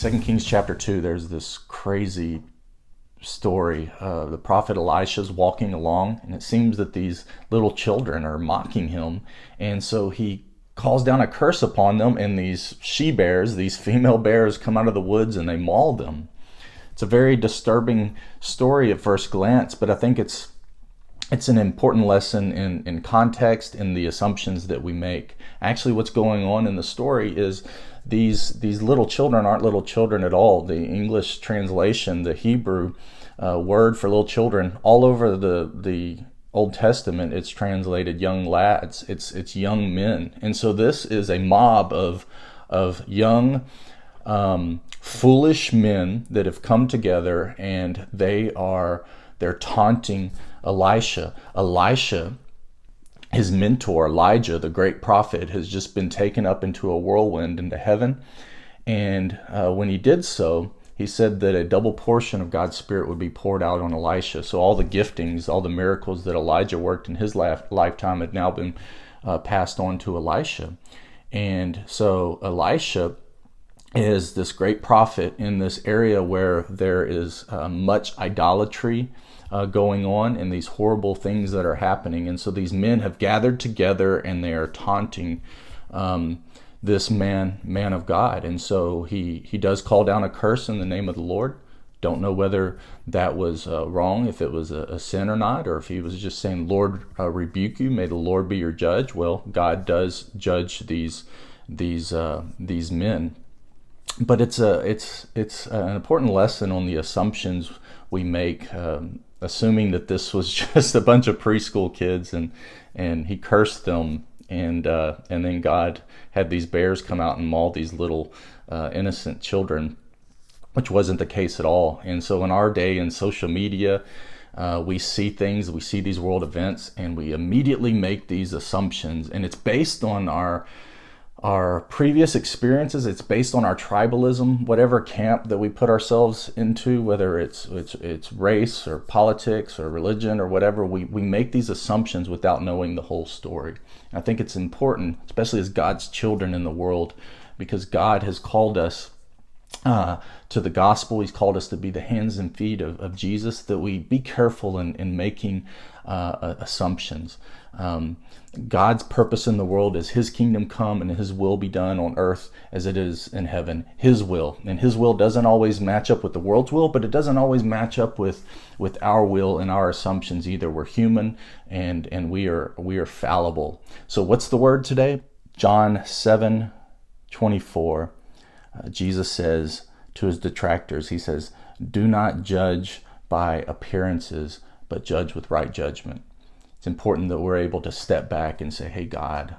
2 Kings chapter 2, there's this crazy story. The prophet Elisha's walking along, and it seems that these little children are mocking him. And so he calls down a curse upon them, and these she-bears, these female bears, come out of the woods and they maul them. It's a very disturbing story at first glance, but I think it's an important lesson in context, in the assumptions that we make. Actually, what's going on in the story is these little children aren't little children at all. The English translation, the Hebrew word for little children, all over the Old Testament, it's translated young lads. It's young men. And so this is a mob of young, foolish men that have come together, and they're taunting Elisha. Elisha, his mentor, Elijah, the great prophet, has just been taken up into a whirlwind into heaven. And when he did so, he said that a double portion of God's Spirit would be poured out on Elisha. So all the giftings, all the miracles that Elijah worked in his lifetime had now been passed on to Elisha. And so Elisha is this great prophet in this area where there is much idolatry going on, and these horrible things that are happening. And so these men have gathered together, and they are taunting this man of God. And so he does call down a curse in the name of the Lord. Don't know whether that was wrong, if it was a sin or not, or if he was just saying, Lord, rebuke you, may the Lord be your judge. Well, God does judge these men. But it's an important lesson on the assumptions we make, assuming that this was just a bunch of preschool kids and he cursed them, and then God had these bears come out and maul these little innocent children, which wasn't the case at all. And so in our day in social media, we see things, we see these world events, and we immediately make these assumptions, and it's based on our previous experiences. It's based on our tribalism, whatever camp that we put ourselves into, whether it's race or politics or religion or whatever. We make these assumptions without knowing the whole story. I think it's important, especially as God's children in the world, because God has called us to the gospel. He's called us to be the hands and feet of Jesus, that we be careful in making assumptions. God's purpose in the world is his kingdom come and his will be done on earth as it is in heaven. His will. And his will doesn't always match up with the world's will, but it doesn't always match up with our will and our assumptions either. We're human, and we are fallible. So what's the word today? John 7:24. Jesus says to his detractors, he says, do not judge by appearances, but judge with right judgment. It's important that we're able to step back and say, hey, God,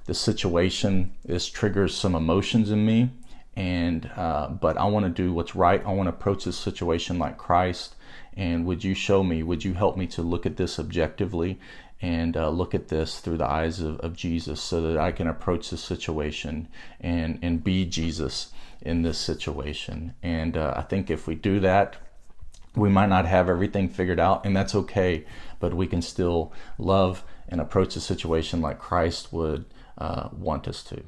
this situation, this triggers some emotions in me, but I want to do what's right. I want to approach this situation like Christ. And would you show me, would you help me to look at this objectively and look at this through the eyes of Jesus, so that I can approach this situation and be Jesus in this situation. And I think if we do that, we might not have everything figured out, and that's okay, but we can still love and approach the situation like Christ would want us to.